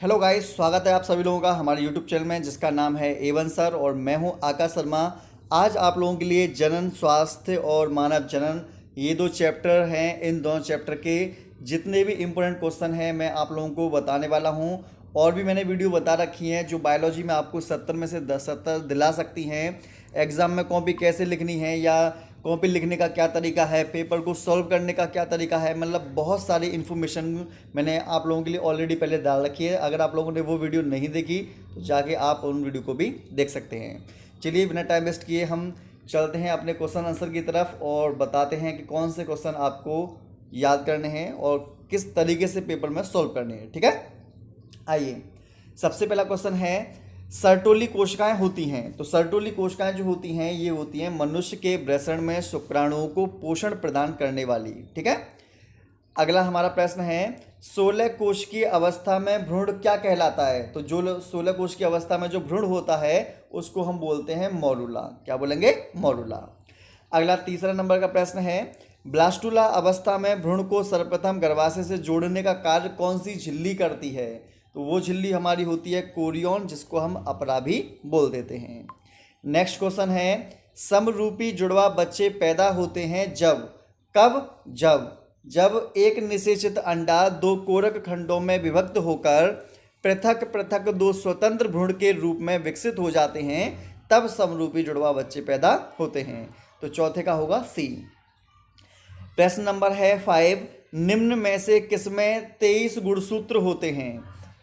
Hello guys, स्वागत है आप सभी लोगों का हमारे यूट्यूब चैनल में जिसका नाम है एवन सर और मैं हूं आकाश शर्मा। आज आप लोगों के लिए जनन स्वास्थ्य और मानव जनन ये दो चैप्टर हैं। इन दोनों चैप्टर के जितने भी इम्पोर्टेंट क्वेश्चन हैं मैं आप लोगों को बताने वाला हूं। और भी मैंने वीडियो बता रखी हैं जो बायोलॉजी में आपको 70 में से 70 दिला सकती हैं। एग्ज़ाम में कॉपी कैसे लिखनी है या कॉपी लिखने का क्या तरीका है, पेपर को सॉल्व करने का क्या तरीका है, मतलब बहुत सारी इन्फॉर्मेशन मैंने आप लोगों के लिए ऑलरेडी पहले डाल रखी है। अगर आप लोगों ने वो वीडियो नहीं देखी तो जाके आप उन वीडियो को भी देख सकते हैं। चलिए बिना टाइम वेस्ट किए हम चलते हैं अपने क्वेश्चन आंसर की तरफ और बताते हैं कि कौन से क्वेश्चन आपको याद करने हैं और किस तरीके से पेपर में सॉल्व करने हैं। ठीक है, आइए सबसे पहला क्वेश्चन है, सर्टोली कोशिकाएं होती हैं। तो सर्टोली कोशिकाएं जो होती हैं ये होती हैं मनुष्य के वृषण में शुक्राणुओं को पोषण प्रदान करने वाली। ठीक है, अगला हमारा प्रश्न है, 16 कोश की अवस्था में भ्रूण क्या कहलाता है। तो जो 16 कोश की अवस्था में जो भ्रूण होता है उसको हम बोलते हैं मॉरूला। क्या बोलेंगे? मॉरूला। अगला तीसरा नंबर का प्रश्न है, ब्लास्टुला अवस्था में भ्रूण को सर्वप्रथम गर्भाशय से जोड़ने का कार्य कौन सी झिल्ली करती है। तो वो झिल्ली हमारी होती है कोरियन, जिसको हम अपरा भी बोल देते हैं। नेक्स्ट क्वेश्चन है, समरूपी जुड़वा बच्चे पैदा होते हैं जब, कब? जब एक निषेचित अंडा दो कोरक खंडों में विभक्त होकर पृथक पृथक दो स्वतंत्र भ्रूण के रूप में विकसित हो जाते हैं, तब समरूपी जुड़वा बच्चे पैदा होते हैं। तो चौथे का होगा सी। प्रश्न नंबर है 5, निम्न में से किसमें 23 गुणसूत्र होते हैं।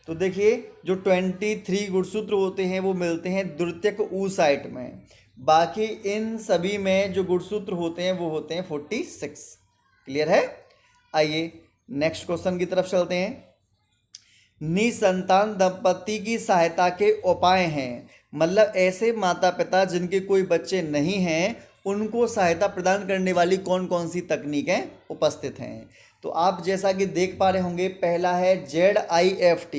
तो देखिए जो 23 गुणसूत्र होते हैं वो मिलते हैं द्वितीयक oocyte में। बाकी इन सभी में जो गुणसूत्र होते हैं वो होते हैं 46। क्लियर है? आइए नेक्स्ट क्वेश्चन की तरफ चलते हैं। निसंतान दंपति की सहायता के उपाय हैं, मतलब ऐसे माता पिता जिनके कोई बच्चे नहीं हैं उनको सहायता प्रदान करने वाली कौन कौन सी तकनीकें उपस्थित हैं। तो आप जैसा कि देख पा रहे होंगे, पहला है ZIFT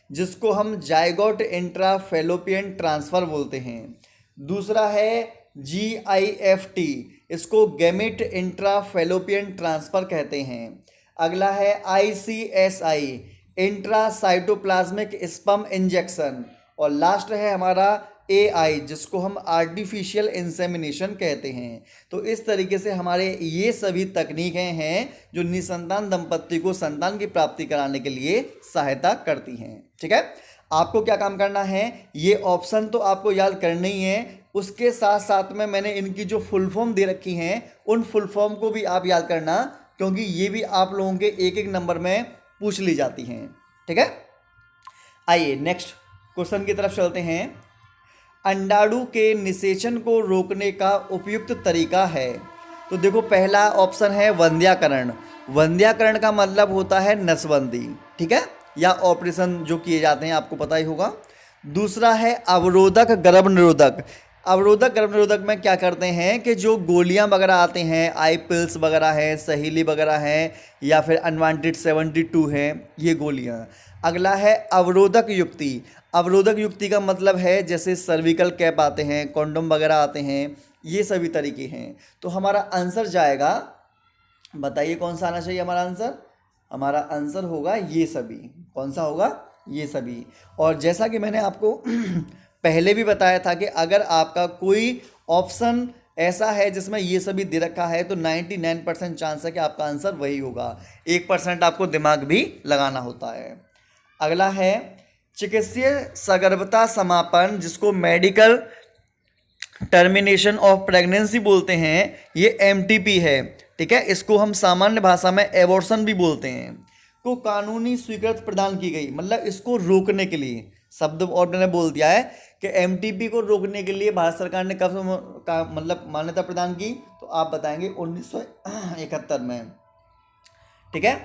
जिसको हम जाइगोट इंट्राफेलोपियन ट्रांसफ़र बोलते हैं। दूसरा है GIFT, इसको गैमेट इंट्राफेलोपियन ट्रांसफ़र कहते हैं। अगला है ICSI, इंट्रासाइटोप्लाज्मिक स्पर्म इंजेक्शन। और लास्ट है हमारा AI जिसको हम आर्टिफिशियल इंसेमिनेशन कहते हैं। तो इस तरीके से हमारे ये सभी तकनीकें हैं जो निसंतान दंपत्ति को संतान की प्राप्ति कराने के लिए सहायता करती हैं। ठीक है, आपको क्या काम करना है, ये ऑप्शन तो आपको याद करना ही है, उसके साथ साथ में मैंने इनकी जो फुल फॉर्म दे रखी हैं उन फुल फॉर्म को भी आप याद करना, क्योंकि ये भी आप लोगों के एक एक नंबर में पूछ ली जाती हैं। ठीक है, आइए नेक्स्ट क्वेश्चन की तरफ चलते हैं। अंडाणु के निषेचन को रोकने का उपयुक्त तरीका है। तो देखो पहला ऑप्शन है वंध्याकरण। वंध्याकरण का मतलब होता है नसबंदी, ठीक है, या ऑपरेशन जो किए जाते हैं, आपको पता ही होगा। दूसरा है अवरोधक गर्भ निरोधक। अवरोधक गर्भ निरोधक में क्या करते हैं कि जो गोलियां वगैरह आते हैं, आई पिल्स वगैरह हैं, सहेली वगैरह हैं, या फिर अनवांटेड 72 हैं, ये गोलियां। अगला है अवरोधक युक्ति। अवरोधक युक्ति का मतलब है जैसे सर्विकल कैप आते हैं, कॉन्डोम वगैरह आते हैं, ये सभी तरीके हैं। तो हमारा आंसर जाएगा, बताइए कौन सा आना चाहिए हमारा आंसर। हमारा आंसर होगा ये सभी। कौन सा होगा? ये सभी। और जैसा कि मैंने आपको पहले भी बताया था कि अगर आपका कोई ऑप्शन ऐसा है जिसमें ये सभी दे रखा है तो 99% चांस है कि आपका आंसर वही होगा। 1% आपको दिमाग भी लगाना होता है। अगला है चिकित्सीय सगर्भता समापन, जिसको मेडिकल टर्मिनेशन ऑफ प्रेगनेंसी बोलते हैं, ये MTP है। ठीक है, इसको हम सामान्य भाषा में एबॉर्शन भी बोलते हैं, को कानूनी स्वीकृति प्रदान की गई, मतलब इसको रोकने के लिए। शब्द और मैंने बोल दिया है कि MTP को रोकने के लिए भारत सरकार ने कब मतलब मान्यता प्रदान की, तो आप बताएंगे 1971 में। ठीक है,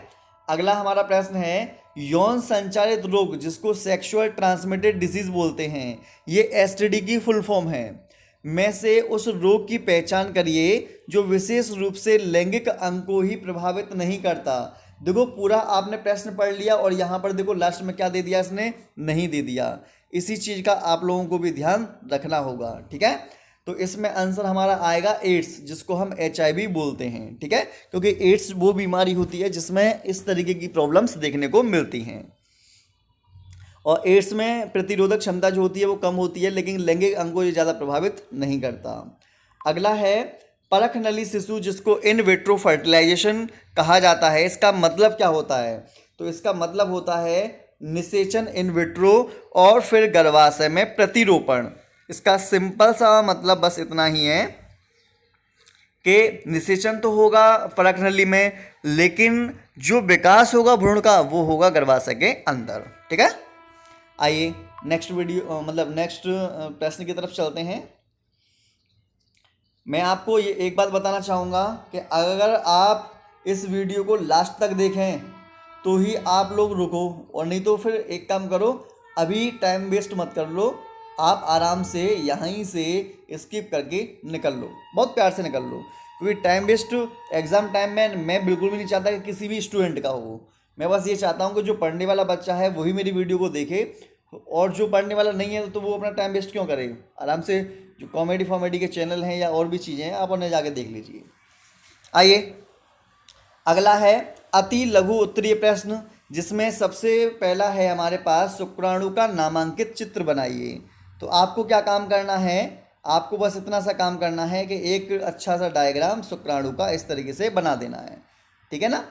अगला हमारा प्रश्न है यौन संचारित रोग, जिसको सेक्सुअल ट्रांसमिटेड डिजीज बोलते हैं, ये STD की फुल फॉर्म है, में से उस रोग की पहचान करिए जो विशेष रूप से लैंगिक अंग को ही प्रभावित नहीं करता। देखो पूरा आपने प्रश्न पढ़ लिया और यहाँ पर देखो लास्ट में क्या दे दिया, इसने नहीं दे दिया। इसी चीज़ का आप लोगों को भी ध्यान रखना होगा। ठीक है, तो इसमें आंसर हमारा आएगा एड्स, जिसको हम HIV बोलते हैं। ठीक है, क्योंकि एड्स वो बीमारी होती है जिसमें इस तरीके की प्रॉब्लम्स देखने को मिलती हैं। और एड्स में प्रतिरोधक क्षमता जो होती है वो कम होती है, लेकिन लैंगिक अंग को ये ज़्यादा प्रभावित नहीं करता। अगला है परख नली शिशु, जिसको इन विट्रो फर्टिलाइजेशन कहा जाता है। इसका मतलब क्या होता है? तो इसका मतलब होता है निषेचन इन विट्रो और फिर गर्भाशय में प्रतिरोपण। इसका सिंपल सा मतलब बस इतना ही है कि निषेचन तो होगा परख नली में, लेकिन जो विकास होगा भ्रूण का वो होगा गर्भाशय के अंदर। ठीक है, आइए नेक्स्ट वीडियो नेक्स्ट प्रश्न की तरफ चलते हैं। मैं आपको ये एक बात बताना चाहूँगा कि अगर आप इस वीडियो को लास्ट तक देखें तो ही आप लोग रुको, और नहीं तो फिर एक काम करो, अभी टाइम वेस्ट मत कर लो, आप आराम से यहीं से स्किप करके निकल लो, बहुत प्यार से निकल लो, क्योंकि टाइम वेस्ट एग्ज़ाम टाइम में मैं बिल्कुल भी नहीं चाहता कि किसी भी स्टूडेंट का हो। मैं बस ये चाहता हूँ कि जो पढ़ने वाला बच्चा है वही मेरी वीडियो को देखे, और जो पढ़ने वाला नहीं है तो वो अपना टाइम वेस्ट क्यों करे। आराम से जो कॉमेडी फॉमेडी के चैनल हैं या और भी चीज़ें हैं आप उन्हें जाके देख लीजिए। आइए अगला है अति लघु उत्तरीय प्रश्न, जिसमें सबसे पहला है हमारे पास शुक्राणु का नामांकित चित्र बनाइए। तो आपको क्या काम करना है, आपको बस इतना सा काम करना है कि एक अच्छा सा डायग्राम शुक्राणु का इस तरीके से बना देना है। ठीक है ना,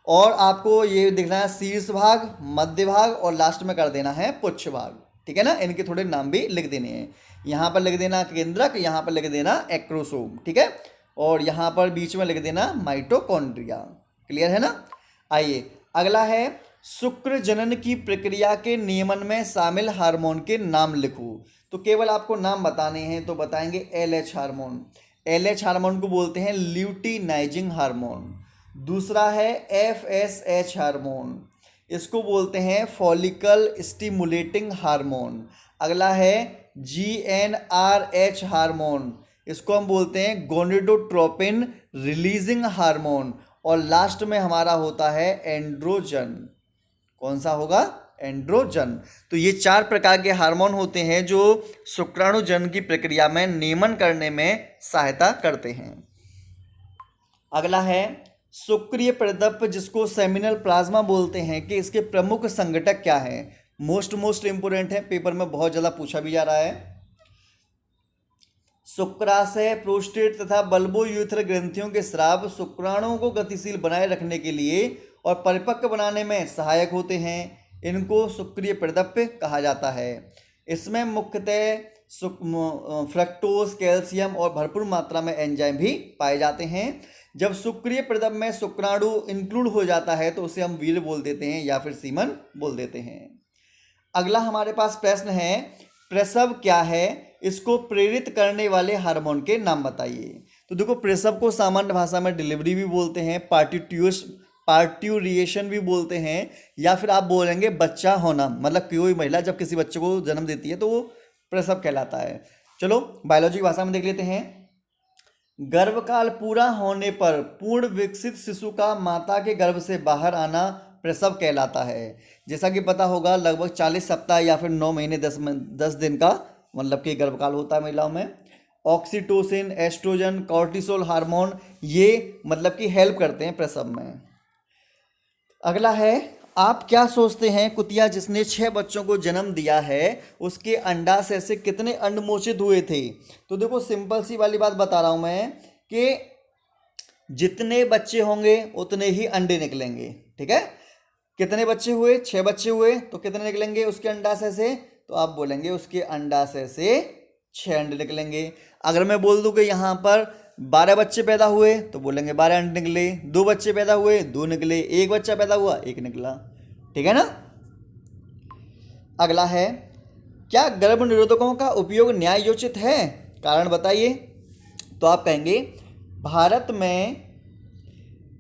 और आपको ये दिखना है शीर्ष भाग, मध्य भाग और लास्ट में कर देना है पुच्छ भाग। ठीक है ना, इनके थोड़े नाम भी लिख देने हैं। यहाँ पर लिख देना केंद्रक, यहाँ पर लिख देना एक्रोसोम। ठीक है, और यहाँ पर बीच में लिख देना माइटोकॉन्ड्रिया। क्लियर है ना। आइए अगला है शुक्र जनन की प्रक्रिया के नियमन में शामिल हार्मोन के नाम लिखो। तो केवल आपको नाम बताने हैं, तो बताएंगे LH हार्मोन। LH हार्मोन को बोलते हैं ल्यूटिनाइजिंग हार्मोन। दूसरा है FSH हार्मोन, इसको बोलते हैं फॉलिकल स्टिमुलेटिंग हार्मोन। अगला है GnRH हार्मोन, इसको हम बोलते हैं गोनेडोट्रोपिन रिलीजिंग हार्मोन। और लास्ट में हमारा होता है एंड्रोजन। कौन सा होगा? एंड्रोजन। तो ये 4 प्रकार के हार्मोन होते हैं जो शुक्राणु जनन की प्रक्रिया में नियमन करने में सहायता करते हैं। अगला है शुक्रीय प्रदप, जिसको सेमिनल प्लाज्मा बोलते हैं, कि इसके प्रमुख संघटक क्या हैं। मोस्ट इंपोर्टेंट है, पेपर में बहुत ज़्यादा पूछा भी जा रहा है। शुक्राशय, प्रोस्टेट तथा बल्बोयूथर ग्रंथियों के स्राव शुक्राणुओं को गतिशील बनाए रखने के लिए और परिपक्व बनाने में सहायक होते हैं। इनको शुक्रीय प्रदप कहा जाता है। इसमें मुख्यतः फ्रक्टोज, कैल्शियम और भरपूर मात्रा में एंजाइम भी पाए जाते हैं। जब शुक्रीय प्रदप में शुक्राणु इंक्लूड हो जाता है तो उसे हम वीर्य बोल देते हैं या फिर सीमन बोल देते हैं। अगला हमारे पास प्रश्न है प्रसव क्या है, इसको प्रेरित करने वाले हार्मोन के नाम बताइए। तो देखो, प्रसव को सामान्य भाषा में डिलीवरी भी बोलते हैं, पार्ट्यूरिएशन भी बोलते हैं, या फिर आप बोलेंगे बच्चा होना, मतलब कोई महिला जब किसी बच्चे को जन्म देती है तो वो प्रसव कहलाता है। चलो बायोलॉजी की भाषा में देख लेते हैं। गर्भकाल पूरा होने पर पूर्ण विकसित शिशु का माता के गर्भ से बाहर आना प्रसव कहलाता है। जैसा कि पता होगा लगभग 40 सप्ताह या फिर 9 महीने 10 दिन का मतलब कि गर्भकाल होता है महिलाओं में। ऑक्सीटोसिन, एस्ट्रोजन, कॉर्टिसोल हार्मोन ये मतलब कि हेल्प करते हैं प्रसव में। अगला है आप क्या सोचते हैं कुतिया जिसने 6 बच्चों को जन्म दिया है उसके अंडाशय से कितने अंड मोचित हुए थे। तो देखो सिंपल सी वाली बात बता रहा हूं मैं कि जितने बच्चे होंगे उतने ही अंडे निकलेंगे। ठीक है, कितने बच्चे हुए? 6 बच्चे हुए तो कितने निकलेंगे उसके अंडाशय से? तो आप बोलेंगे उसके अंडाशय से 6 अंडे निकलेंगे। अगर मैं बोल दूं कि यहाँ पर 12 बच्चे पैदा हुए तो बोलेंगे 12 अंडे निकले। 2 बच्चे पैदा हुए 2 निकले। 1 बच्चा पैदा हुआ 1 निकला। ठीक है ना। अगला है क्या गर्भ निरोधकों का उपयोग न्यायोचित है? कारण बताइए। तो आप कहेंगे भारत में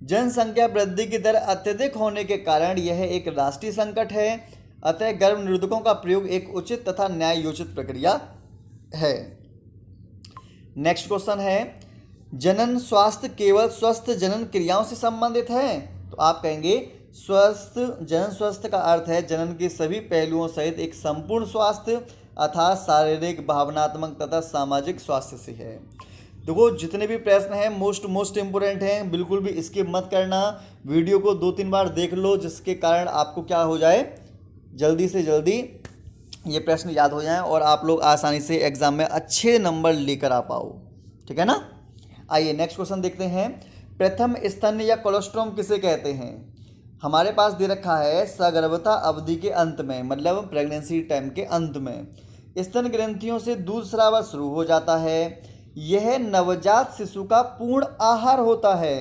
जनसंख्या वृद्धि की दर अत्यधिक होने के कारण यह एक राष्ट्रीय संकट है, अतः गर्भ निरोधकों का प्रयोग एक उचित तथा न्यायोचित प्रक्रिया है। नेक्स्ट क्वेश्चन है जनन स्वास्थ्य केवल स्वस्थ जनन क्रियाओं से संबंधित है? तो आप कहेंगे स्वस्थ जनन स्वास्थ्य का अर्थ है जनन के सभी पहलुओं सहित एक संपूर्ण स्वास्थ्य अर्थात शारीरिक, भावनात्मक तथा सामाजिक स्वास्थ्य से है। देखो जितने भी प्रश्न हैं मोस्ट इंपोर्टेंट हैं, बिल्कुल भी स्किप मत करना। वीडियो को 2-3 बार देख लो जिसके कारण आपको क्या हो जाए, जल्दी से जल्दी ये प्रश्न याद हो जाएं और आप लोग आसानी से एग्जाम में अच्छे नंबर लेकर आ पाओ। ठीक है ना। आइए नेक्स्ट क्वेश्चन देखते हैं। प्रथम स्तन या कोलोस्ट्रम किसे कहते हैं? हमारे पास दे रखा है सगर्भता अवधि के अंत में, मतलब प्रेगनेंसी टाइम के अंत में स्तन ग्रंथियों से दूध स्राव शुरू हो जाता है। यह नवजात शिशु का पूर्ण आहार होता है।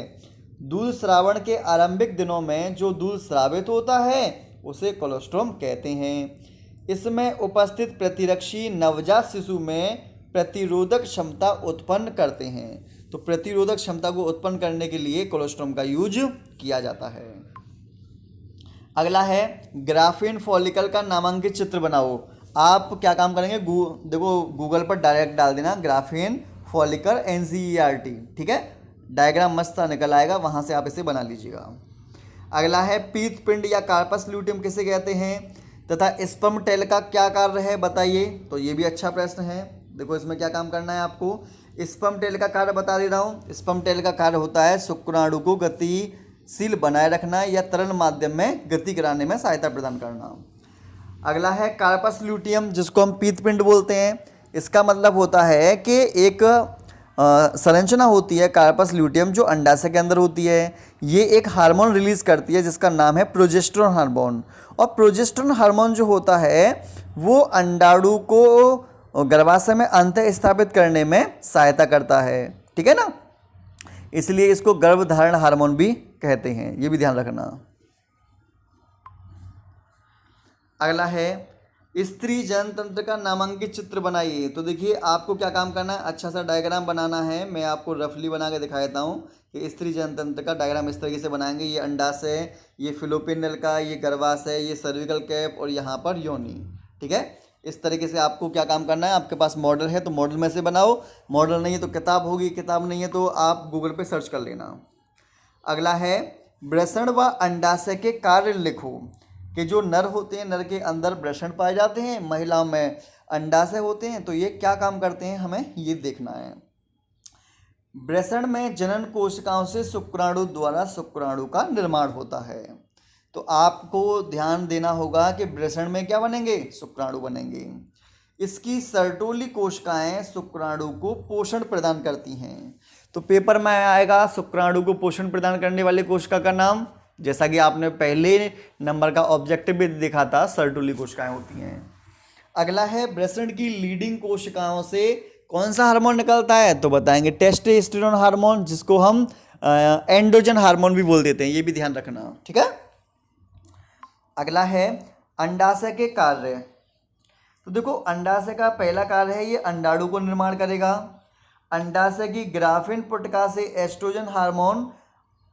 दूध श्रावण के आरंभिक दिनों में जो दूध स्रावित होता है उसे कोलोस्ट्रम कहते हैं। इसमें उपस्थित प्रतिरक्षी नवजात शिशु में प्रतिरोधक क्षमता उत्पन्न करते हैं। तो प्रतिरोधक क्षमता को उत्पन्न करने के लिए कोलोस्ट्रम का यूज किया जाता है। अगला है ग्राफीन फॉलिकल का नामांकित चित्र बनाओ। आप क्या काम करेंगे, देखो गूगल पर डायरेक्ट डाल देना ग्राफीन फॉलिकल NCERT, ठीक है, डायग्राम मस्त निकल आएगा, वहाँ से आप इसे बना लीजिएगा। अगला है पीत पिंड या कार्पस ल्यूटियम किसे कहते हैं तथा स्पर्म टेल का क्या कार्य है बताइए। तो ये भी अच्छा प्रश्न है। देखो इसमें क्या काम करना है आपको, स्पर्म टेल का कार्य बता दे रहा हूँ। स्पर्म टेल का कार्य होता है शुक्राणु को गतिशील बनाए रखना या तरल माध्यम में गति कराने में सहायता प्रदान करना। अगला है कार्पस ल्यूटियम जिसको हम पीत पिंड बोलते हैं। इसका मतलब होता है कि एक संरचना होती है कार्पस ल्यूटियम जो अंडाशय के अंदर होती है। ये एक हार्मोन रिलीज करती है जिसका नाम है प्रोजेस्टेरोन हार्मोन। और प्रोजेस्टेरोन हार्मोन जो होता है वो अंडाणु को गर्भाशय में अंतः स्थापित करने में सहायता करता है। ठीक है ना, इसलिए इसको गर्भधारण हार्मोन भी कहते हैं, ये भी ध्यान रखना। अगला है स्त्री जनतंत्र का नामांकित चित्र बनाइए। तो देखिए आपको क्या काम करना है, अच्छा सा डायग्राम बनाना है। मैं आपको रफली बना के दिखा देता हूँ कि स्त्री जनतंत्र का डायग्राम इस तरीके से बनाएंगे। ये अंडाशय, ये फिलोपियन नलिका, ये गर्भाशय, ये सर्विकल कैप और यहाँ पर योनि। ठीक है, इस तरीके से आपको क्या काम करना है। आपके पास मॉडल है तो मॉडल में से बनाओ, मॉडल नहीं है तो किताब होगी, किताब नहीं है तो आप गूगल पे सर्च कर लेना। अगला है वृषण व अंडाशय के कार्य लिखो। कि जो नर होते हैं, नर के अंदर वृषण पाए जाते हैं, महिलाओं में अंडाशय होते हैं। तो ये क्या काम करते हैं हमें ये देखना है। वृषण में जनन कोशिकाओं से शुक्राणु द्वारा शुक्राणु का निर्माण होता है। तो आपको ध्यान देना होगा कि वृषण में क्या बनेंगे, शुक्राणु बनेंगे। इसकी सर्टोली कोशिकाएं शुक्राणु को पोषण प्रदान करती हैं। तो पेपर में आएगा शुक्राणु को पोषण प्रदान करने वाले कोशिका का नाम, जैसा कि आपने पहले नंबर का ऑब्जेक्टिव भी देखा था, सर्टोली कोशिकाएं होती हैं। अगला है वृषण की लीडिंग कोशिकाओं से कौन सा हार्मोन निकलता है, तो बताएंगे टेस्टोस्टेरोन हार्मोन, जिसको हम एंड्रोजन हार्मोन भी बोल देते हैं, ये भी ध्यान रखना। ठीक है। अगला है अंडाशय के कार्य। तो देखो अंडाशय का पहला कार्य है ये अंडाणु को निर्माण करेगा। अंडाशय की ग्राफिन पुटिका से एस्ट्रोजन हार्मोन,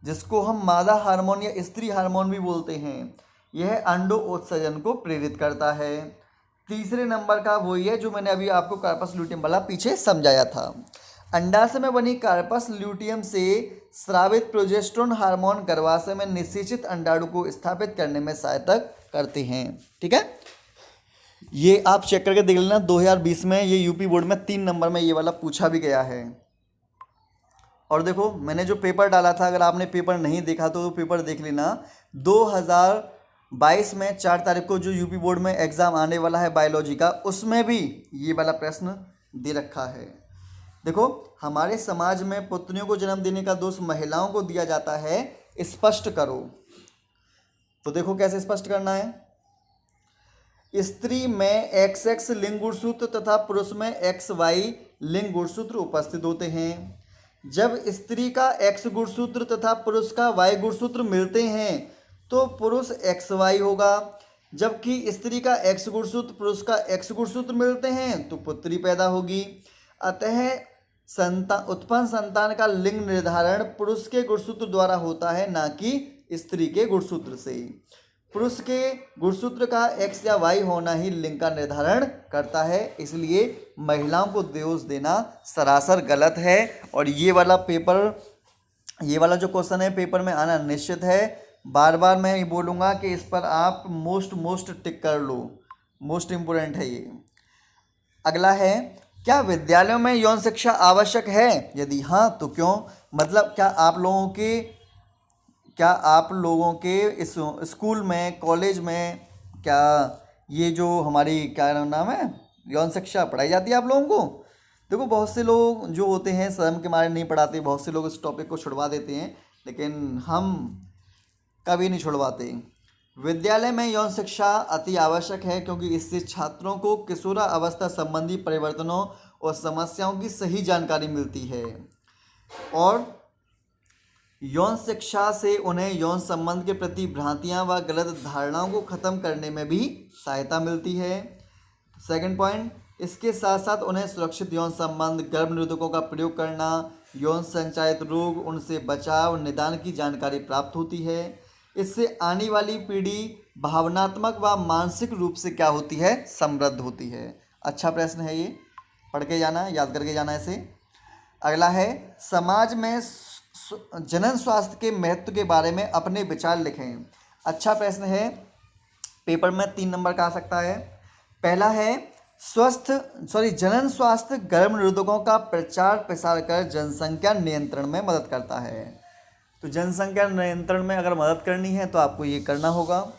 जिसको हम मादा हार्मोन या स्त्री हार्मोन भी बोलते हैं, यह अंडो उत्सर्जन को प्रेरित करता है। तीसरे नंबर का वही है जो मैंने अभी आपको कार्पस ल्यूटियम वाला पीछे समझाया था। अंडाशय में बनी कार्पस ल्यूटियम से स्रावित प्रोजेस्टेरोन हार्मोन गर्भाशय में निषेचित अंडाणु को स्थापित करने में सहायता करते हैं। ठीक है, ये आप चेक करके देख लेना। 2020 में ये यूपी बोर्ड में 3 नंबर में ये वाला पूछा भी गया है। और देखो मैंने जो पेपर डाला था, अगर आपने पेपर नहीं देखा तो पेपर देख लेना। 2022 में 4 तारीख को जो यूपी बोर्ड में एग्ज़ाम आने वाला है बायोलॉजी का, उसमें भी ये वाला प्रश्न दे रखा है। देखो हमारे समाज में पुत्रियों को जन्म देने का दोष महिलाओं को दिया जाता है, स्पष्ट करो। तो देखो कैसे स्पष्ट करना है। स्त्री में XX लिंग गुणसूत्र तथा पुरुष में XY लिंग गुणसूत्र उपस्थित होते हैं। जब स्त्री का X गुणसूत्र तथा पुरुष का Y गुणसूत्र मिलते हैं तो पुरुष XY होगा, जबकि स्त्री का X गुणसूत्र पुरुष का X गुणसूत्र मिलते हैं तो पुत्री पैदा होगी। अतः उत्पन्न संतान का लिंग निर्धारण पुरुष के गुणसूत्र द्वारा होता है, ना कि स्त्री के गुणसूत्र से। पुरुष के गुणसूत्र का X या Y होना ही लिंग का निर्धारण करता है, इसलिए महिलाओं को दोष देना सरासर गलत है। और ये वाला जो क्वेश्चन है पेपर में आना निश्चित है। बार बार मैं ये बोलूँगा कि इस पर आप मोस्ट टिक कर लो, मोस्ट इम्पोर्टेंट है ये। अगला है क्या विद्यालयों में यौन शिक्षा आवश्यक है, यदि हाँ तो क्यों। मतलब क्या आप लोगों के इस स्कूल में, कॉलेज में, क्या ये जो हमारी क्या नाम है यौन शिक्षा पढ़ाई जाती है आप लोगों को? देखो बहुत से लोग जो होते हैं शर्म के मारे नहीं पढ़ाते, बहुत से लोग इस टॉपिक को छुड़वा देते हैं, लेकिन हम कभी नहीं छुड़वाते। विद्यालय में यौन शिक्षा अति आवश्यक है क्योंकि इससे छात्रों को किशोरा अवस्था संबंधी परिवर्तनों और समस्याओं की सही जानकारी मिलती है और यौन शिक्षा से उन्हें यौन संबंध के प्रति भ्रांतियां व गलत धारणाओं को खत्म करने में भी सहायता मिलती है। सेकंड पॉइंट, इसके साथ साथ उन्हें सुरक्षित यौन संबंध, गर्भ निरोधकों का प्रयोग करना, यौन संचारित रोग, उनसे बचाव, निदान की जानकारी प्राप्त होती है। इससे आने वाली पीढ़ी भावनात्मक व मानसिक रूप से क्या होती है, समृद्ध होती है। अच्छा प्रश्न है ये, पढ़ के जाना, याद करके जाना इसे। अगला है, समाज में जनन स्वास्थ्य के महत्व के बारे में अपने विचार लिखें। अच्छा प्रश्न है, पेपर में 3 नंबर का आ सकता है। पहला है जनन स्वास्थ्य गर्भ निरोधकों का प्रचार प्रसार कर जनसंख्या नियंत्रण में मदद करता है। तो जनसंख्या नियंत्रण में अगर मदद करनी है तो आपको ये करना होगा।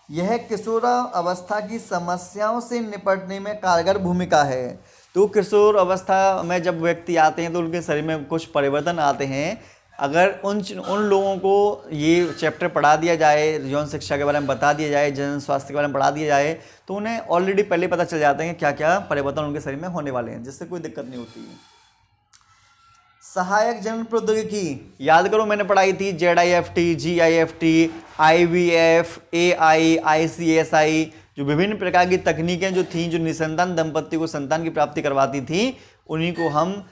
यह किशोरा अवस्था की समस्याओं से निपटने में कारगर भूमिका है। तो किशोर अवस्था में जब व्यक्ति आते हैं तो उनके शरीर में कुछ परिवर्तन आते हैं। अगर उन लोगों को ये चैप्टर पढ़ा दिया जाए, यौन शिक्षा के बारे में बता दिया जाए, जन स्वास्थ्य के बारे में पढ़ा दिया जाए, तो उन्हें ऑलरेडी पहले पता चल जाते हैं क्या क्या परिवर्तन उनके शरीर में होने वाले हैं, जिससे कोई दिक्कत नहीं होती है। सहायक जनन प्रौद्योगिकी याद करो, मैंने पढ़ाई थी ZIFT, GIFT, IVF, AI, ICSI, जो विभिन्न प्रकार की तकनीकें जो थीं, जो निसंतान दंपति को संतान की प्राप्ति करवाती थी, उन्हीं को हम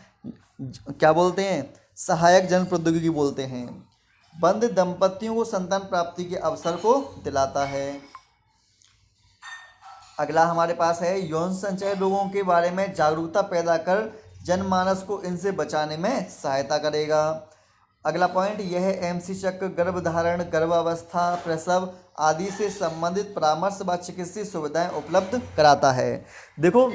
क्या बोलते हैं, सहायक जनन प्रौद्योगिकी बोलते हैं। बंद दंपतियों को संतान प्राप्ति के अवसर को दिलाता है। अगला हमारे पास है, यौन संचय रोगों के बारे में जागरूकता पैदा कर जनमानस को इनसे बचाने में सहायता करेगा। अगला पॉइंट यह है, MC चक्र गर्भधारण, गर्भावस्था, प्रसव आदि से संबंधित परामर्श व चिकित्सीय सुविधाएं उपलब्ध कराता है। देखो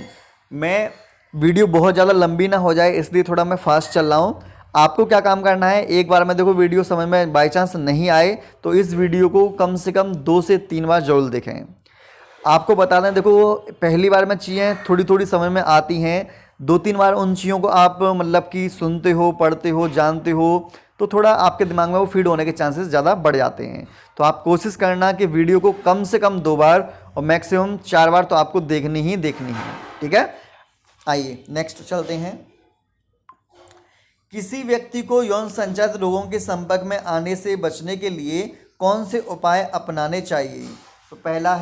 मैं वीडियो बहुत ज़्यादा लंबी ना हो जाए इसलिए थोड़ा मैं फास्ट चल रहा हूँ। आपको क्या काम करना है, एक बार में देखो वीडियो समझ में बाई चांस नहीं आए तो इस वीडियो को कम से कम 2 से 3 बार जरूर देखें। आपको बता दें, देखो पहली बार में चीज़ें थोड़ी थोड़ी समझ में आती हैं, 2-3 बार उन चीज़ों को आप मतलब कि सुनते हो, पढ़ते हो, जानते हो, तो थोड़ा आपके दिमाग में वो फीड होने के चांसेस ज़्यादा बढ़ जाते हैं। तो आप कोशिश करना कि वीडियो को कम से कम 2 बार और मैक्सिमम 4 बार तो आपको देखनी ही देखनी है, ठीक है। आइए नेक्स्ट चलते हैं। किसी व्यक्ति को यौन संचारित रोगों के संपर्क में आने से बचने के लिए कौन से उपाय अपनाने चाहिए? तो पहला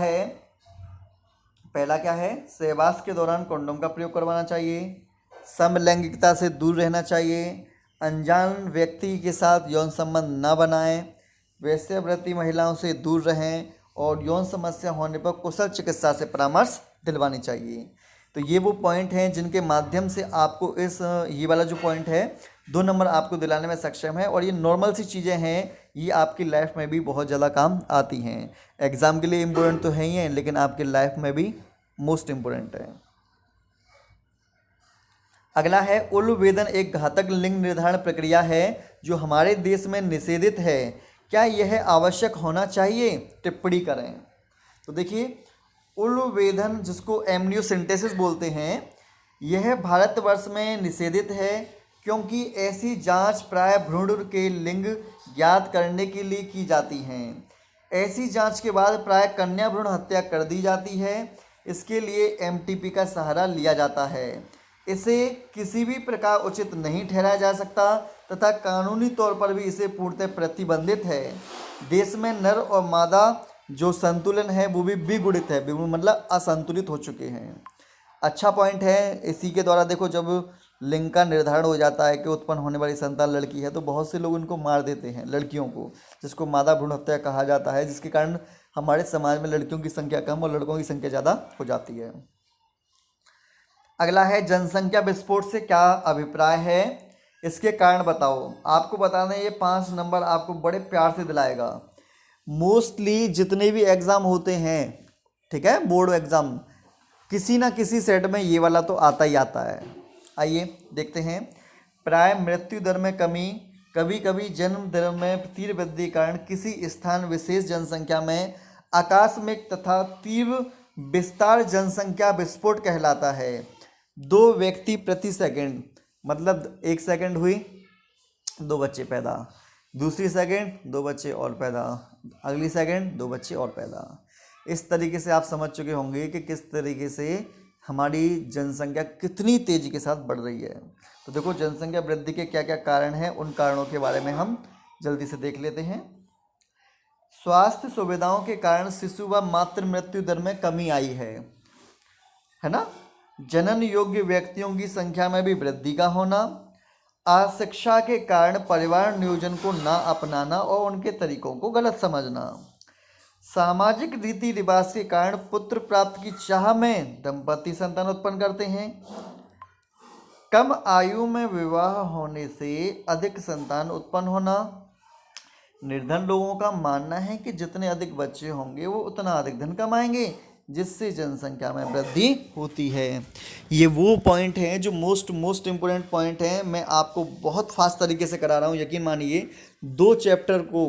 क्या है, सहवास के दौरान कंडोम का प्रयोग करवाना चाहिए, समलैंगिकता से दूर रहना चाहिए, अनजान व्यक्ति के साथ यौन संबंध न बनाएं, वेश्यावृत्ति महिलाओं से दूर रहें और यौन समस्या होने पर कुशल चिकित्सा से परामर्श दिलवानी चाहिए। तो ये वो पॉइंट हैं जिनके माध्यम से आपको ये वाला जो पॉइंट है 2 नंबर आपको दिलाने में सक्षम है। और ये नॉर्मल सी चीज़ें हैं, ये आपकी लाइफ में भी बहुत ज़्यादा काम आती हैं। एग्ज़ाम के लिए इम्पोर्टेंट तो है ही हैं, लेकिन आपकी लाइफ में भी मोस्ट इम्पोर्टेंट है। अगला है, उल्वेदन एक घातक लिंग निर्धारण प्रक्रिया है जो हमारे देश में निषेधित है, क्या यह आवश्यक होना चाहिए? टिप्पणी करें। तो देखिए, उल्वेदन जिसको एमनियोसेंटेसिस बोलते हैं, यह भारतवर्ष में निषेधित है क्योंकि ऐसी जांच प्राय भ्रूण के लिंग ज्ञात करने के लिए की जाती हैं। ऐसी जांच के बाद प्राय कन्या भ्रूण हत्या कर दी जाती है। इसके लिए MTP का सहारा लिया जाता है। इसे किसी भी प्रकार उचित नहीं ठहराया जा सकता तथा कानूनी तौर पर भी इसे पूर्णतः प्रतिबंधित है। देश में नर और मादा जो संतुलन है वो भी विगुणित है, मतलब असंतुलित हो चुके हैं। अच्छा पॉइंट है, इसी के द्वारा देखो जब लिंग का निर्धारण हो जाता है कि उत्पन्न होने वाली संतान लड़की है तो बहुत से लोग उनको मार देते हैं, लड़कियों को, जिसको मादा भ्रूण हत्या कहा जाता है, जिसके कारण हमारे समाज में लड़कियों की संख्या कम और लड़कों की संख्या ज़्यादा हो जाती है। अगला है, जनसंख्या विस्फोट से क्या अभिप्राय है, इसके कारण बताओ। आपको बताना है, ये 5 नंबर आपको बड़े प्यार से दिलाएगा। मोस्टली जितने भी एग्ज़ाम होते हैं, ठीक है, बोर्ड एग्ज़ाम, किसी ना किसी सेट में ये वाला तो आता ही आता है। आइए देखते हैं। प्राय मृत्यु दर में कमी, कभी कभी जन्म दर में तीव्र वृद्धि के कारण किसी स्थान विशेष जनसंख्या में आकस्मिक तथा तीव्र विस्तार जनसंख्या विस्फोट कहलाता है। 2 व्यक्ति प्रति सेकंड, मतलब 1 सेकंड हुई 2 बच्चे पैदा, दूसरी सेकंड 2 बच्चे और पैदा, अगली सेकंड 2 बच्चे और पैदा। इस तरीके से आप समझ चुके होंगे कि किस तरीके से हमारी जनसंख्या कितनी तेजी के साथ बढ़ रही है। तो देखो जनसंख्या वृद्धि के क्या क्या कारण हैं, उन कारणों के बारे में हम जल्दी से देख लेते हैं। स्वास्थ्य सुविधाओं के कारण शिशु व मातृ मृत्यु दर में कमी आई है ना। जनन योग्य व्यक्तियों की संख्या में भी वृद्धि का होना, अशिक्षा के कारण परिवार नियोजन को ना अपनाना और उनके तरीकों को गलत समझना, सामाजिक रीति रिवाज के कारण पुत्र प्राप्ति की चाह में दंपति संतान उत्पन्न करते हैं, कम आयु में विवाह होने से अधिक संतान उत्पन्न होना, निर्धन लोगों का मानना है कि जितने अधिक बच्चे होंगे वो उतना अधिक धन कमाएंगे, जिससे जनसंख्या में वृद्धि होती है। ये वो पॉइंट हैं जो मोस्ट इम्पोर्टेंट पॉइंट हैं। मैं आपको बहुत फास्ट तरीके से करा रहा हूँ, यकीन मानिए 2 चैप्टर को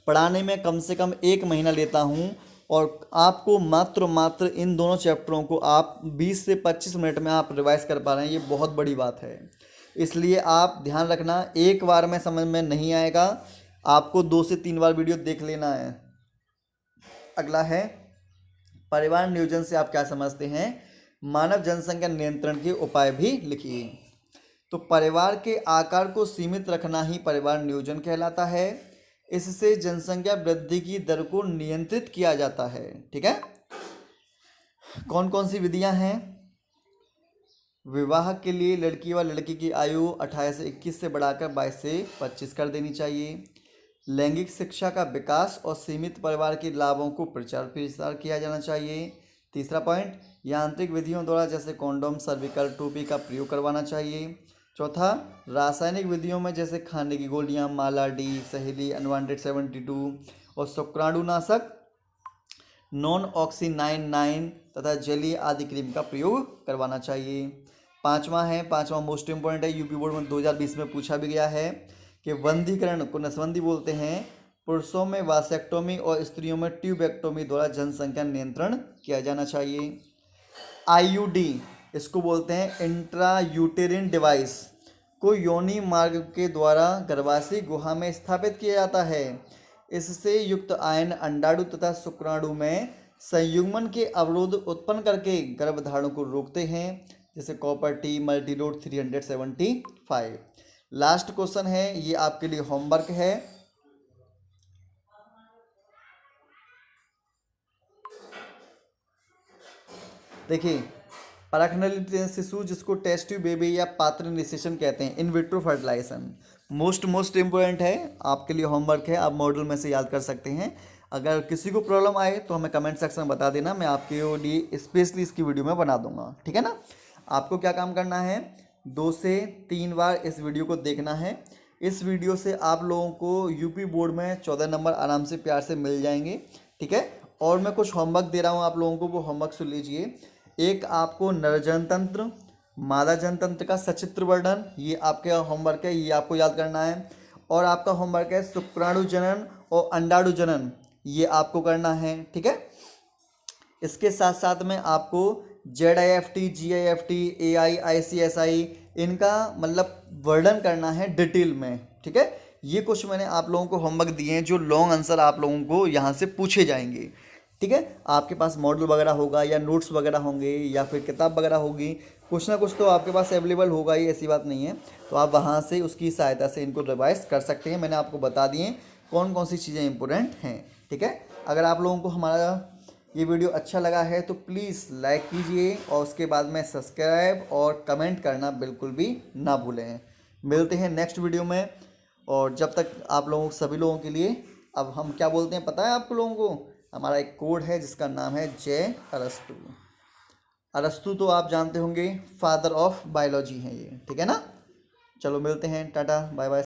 पढ़ाने में कम से कम 1 महीना लेता हूँ और आपको मात्र इन दोनों चैप्टरों को आप 20 से 25 मिनट में आप रिवाइज कर पा रहे हैं, ये बहुत बड़ी बात है। इसलिए आप ध्यान रखना, एक बार में समझ में नहीं आएगा, आपको 2 से 3 बार वीडियो देख लेना है। अगला है परिवार नियोजन से आप क्या समझते हैं, मानव जनसंख्या नियंत्रण के उपाय भी लिखिए। तो परिवार के आकार को सीमित रखना ही परिवार नियोजन कहलाता है। इससे जनसंख्या वृद्धि की दर को नियंत्रित किया जाता है। ठीक है, कौन कौन सी विधियां हैं? विवाह के लिए लड़की व लड़के की आयु 18 से 21 से बढ़ाकर 22 से 25 कर देनी चाहिए। लैंगिक शिक्षा का विकास और सीमित परिवार के लाभों को प्रचार प्रसार किया जाना चाहिए। तीसरा पॉइंट, यांत्रिक विधियों द्वारा जैसे कॉन्डोम, सर्विकल टोपी का प्रयोग करवाना चाहिए। चौथा, रासायनिक विधियों में जैसे खाने की गोलियां, माला डी, सहेली, अनवांटेड 72 और शुक्राणुनाशक नॉन ऑक्सी 9 तथा जेली आदि क्रीम का प्रयोग करवाना चाहिए। पांचवा मोस्ट इम्पोर्टेंट है, यूपी बोर्ड में 2020 में पूछा भी गया है कि वंधीकरण को नसबंदी बोलते हैं। पुरुषों में वासेक्टोमी और स्त्रियों में ट्यूबेक्टोमी द्वारा जनसंख्या नियंत्रण किया जाना चाहिए। आईयूडी इसको बोलते हैं इंट्रा यूटेरिन डिवाइस, को योनि मार्ग के द्वारा गर्भाशय गुहा में स्थापित किया जाता है। इससे युक्त आयन अंडाणु तथा शुक्राणु में संयुग्मन के अवरोध उत्पन्न करके गर्भधारण को रोकते हैं, जैसे copper T Multiload 375। Last question है, ये आपके लिए होमवर्क है। देखिए, परखनली शिशु जिसको टेस्ट ट्यूब बेबी या पात्र निषेचन कहते हैं, in vitro fertilization most important है, आपके लिए होमवर्क है, आप मॉड्यूल में से याद कर सकते हैं। अगर किसी को प्रॉब्लम आए तो हमें कमेंट सेक्शन में बता देना, मैं आपके लिए स्पेशली इसकी वीडियो में बना दूंगा। ठीक है ना। आपको क्या काम करना है, 2 से 3 बार इस वीडियो को देखना है। इस वीडियो से आप लोगों को यूपी बोर्ड में 14 नंबर आराम से प्यार से मिल जाएंगे। ठीक है, और मैं कुछ होमवर्क दे रहा हूँ आप लोगों को, वो होमवर्क सुन लीजिए। एक आपको नरजनतंत्र, मादा जनतंत्र का सचित्र वर्णन, ये आपका होमवर्क है, ये आपको याद करना है। और आपका होमवर्क है शुक्राणु जनन और अंडाणु जनन, ये आपको करना है। ठीक है, इसके साथ साथ में आपको ZIFT, GIFT, AI, ICSI इनका मतलब वर्णन करना है डिटेल में। ठीक है, ये कुछ मैंने आप लोगों को होमवर्क दिए हैं जो लॉन्ग आंसर आप लोगों को यहाँ से पूछे जाएंगे। ठीक है, आपके पास मॉडल वगैरह होगा या नोट्स वगैरह होंगे या फिर किताब वगैरह होगी, कुछ ना कुछ तो आपके पास अवेलेबल होगा ही, ऐसी बात नहीं है। तो आप वहाँ से उसकी सहायता से इनको रिवाइज कर सकते हैं। मैंने आपको बता दिए कौन कौन सी चीज़ें इंपॉर्टेंट हैं। ठीक है, अगर आप लोगों को हमारा ये वीडियो अच्छा लगा है तो प्लीज़ लाइक कीजिए और उसके बाद में सब्सक्राइब और कमेंट करना बिल्कुल भी ना भूलें। मिलते हैं नेक्स्ट वीडियो में, और जब तक आप लोगों सभी लोगों के लिए, अब हम क्या बोलते हैं पता है आपको लोगों को, हमारा एक कोड है जिसका नाम है जय अरस्तु। अरस्तु तो आप जानते होंगे, फादर ऑफ बायोलॉजी हैं ये। ठीक है ना, चलो मिलते हैं, टाटा बाय बाय।